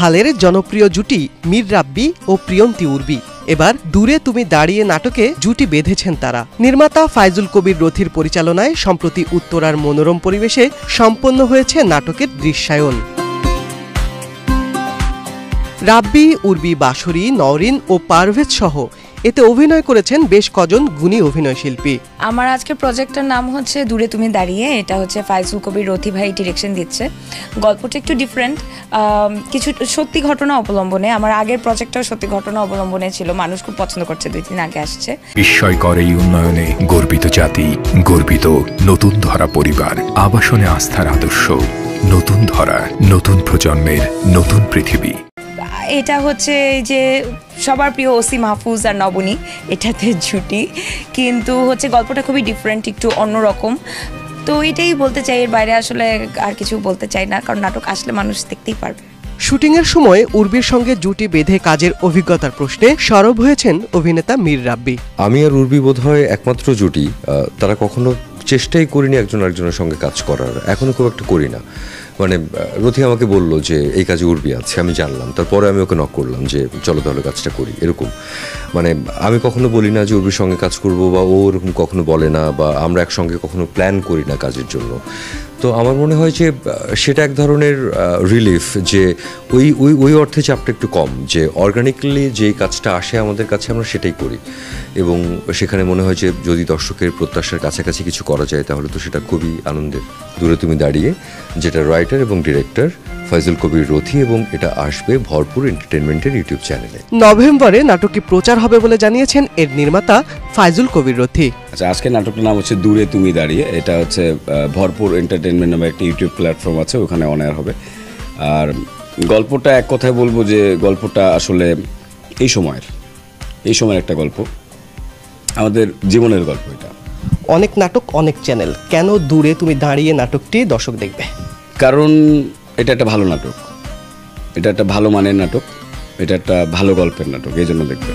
হালের জনপ্রিয় জুটি মীর রাব্বি ও প্রিয়ন্তী উর্বি এবার দূরে তুমি দাঁড়িয়ে নাটকে জুটি বেঁধেছেন তারা। নির্মাতা ফাইজুল কবির রথির পরিচালনায় সম্প্রতি উত্তরার মনোরম পরিবেশে সম্পন্ন হয়েছে নাটকের দৃশ্যায়ন। রাব্বি, উর্বি, বাঁশরী, নওরিন ও পারভেজ সহ এতে অভিনয় করেছেন বেশ কজন গুণী অভিনয়শিল্পী। আমার আজকের প্রজেক্টটার নাম হচ্ছে দূরে তুমি দাঁড়িয়ে। এটা হচ্ছে ফাইজুল কবির রথি ভাই ডিরেকশন দিচ্ছে। গল্পটা একটু ডিফারেন্ট, কিছু সত্যি ঘটনা অবলম্বনে। আমার আগের প্রজেক্টটাও সত্যি ঘটনা অবলম্বনে ছিল, মানুষ খুব পছন্দ করছে, 2 দিন আগে আসছে। বিস্ময়কর এই উন্নয়নে গর্বিত জাতি, গর্বিত নতুন ধরা পরিবার, আবাসনে আস্থার আদর্শ, নতুন ধরা, নতুন প্রজন্মের নতুন পৃথিবী। এটা হচ্ছে যে সবার প্রিয় ওসি মাহফুজ আর নবনী, এটাতে জুটি, কিন্তু হচ্ছে গল্পটা খুবই ডিফারেন্ট, একটু অন্যরকম। তো এটাই বলতে চাই, এর বাইরে আসলে আর কিছু বলতে চাই না, কারণ নাটক আসলে মানুষ দেখতেই পারবে। শুটিংয়ের সময় উর্বির সঙ্গে জুটি বেঁধে কাজের অভিজ্ঞতার প্রশ্নে সরব হয়েছেন অভিনেতা মীর রাব্বি। আমি আর উর্বি বোধহয় একমাত্র জুটি, তারা কখনো চেষ্টাই করিনি একজন আরেকজনের সঙ্গে কাজ করার, এখনো খুব একটা করি না। মানে রথি আমাকে বললো যে এই কাজে উর্বি আছে, আমি জানলাম, তারপরে আমি ওকে নক করলাম যে চলো তাহলে কাজটা করি। এরকম মানে আমি কখনো বলি না যে উর্বির সঙ্গে কাজ করবো, বা ও ওরকম কখনো বলে না, বা আমরা একসঙ্গে কখনো প্ল্যান করি না কাজের জন্য। তো আমার মনে হয় যে সেটা এক ধরনের রিলিফ, যে ওই অর্থে চাপটা একটু কম, যে অর্গানিক্যালি যেই কাজটা আসে আমাদের কাছে আমরা সেটাই করি, এবং সেখানে মনে হয় যে যদি দর্শকের প্রত্যাশার কাছাকাছি কিছু করা যায় তাহলে তো সেটা খুবই আনন্দের। দূরে তুমি দাঁড়িয়ে, যেটা রাইটার এবং ডিরেক্টর ফাইজুল কবির রথি, এবং এটা আসবে ভরপুর এন্টারটেনমেন্টের ইউটিউব চ্যানেলে। নভেম্বরে নাটকটি প্রচার হবে বলে জানিয়েছেন এর নির্মাতা ফাইজুল কবির রথি। আচ্ছা, আজকের নাটকটার নাম হচ্ছে দূরে তুমি দাঁড়িয়ে। এটা হচ্ছে ভরপুর এন্টারটেনমেন্ট নামে একটা ইউটিউব প্ল্যাটফর্ম আছে, ওখানে অন এয়ার হবে। আর গল্পটা এক কথায় বলবো যে গল্পটা আসলে এই সময়ের একটা গল্প, আমাদের জীবনের গল্প। এটা অনেক নাটক, অনেক চ্যানেল, কেন দূরে তুমি দাঁড়িয়ে নাটকটি দর্শক দেখবে? কারণ এটা একটা ভালো নাটক, এটা একটা ভালো মানের নাটক, এটা একটা ভালো গল্পের নাটক, এই জন্য দেখবে।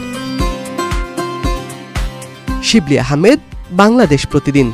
শিবলি আহমেদ, বাংলাদেশ প্রতিদিন।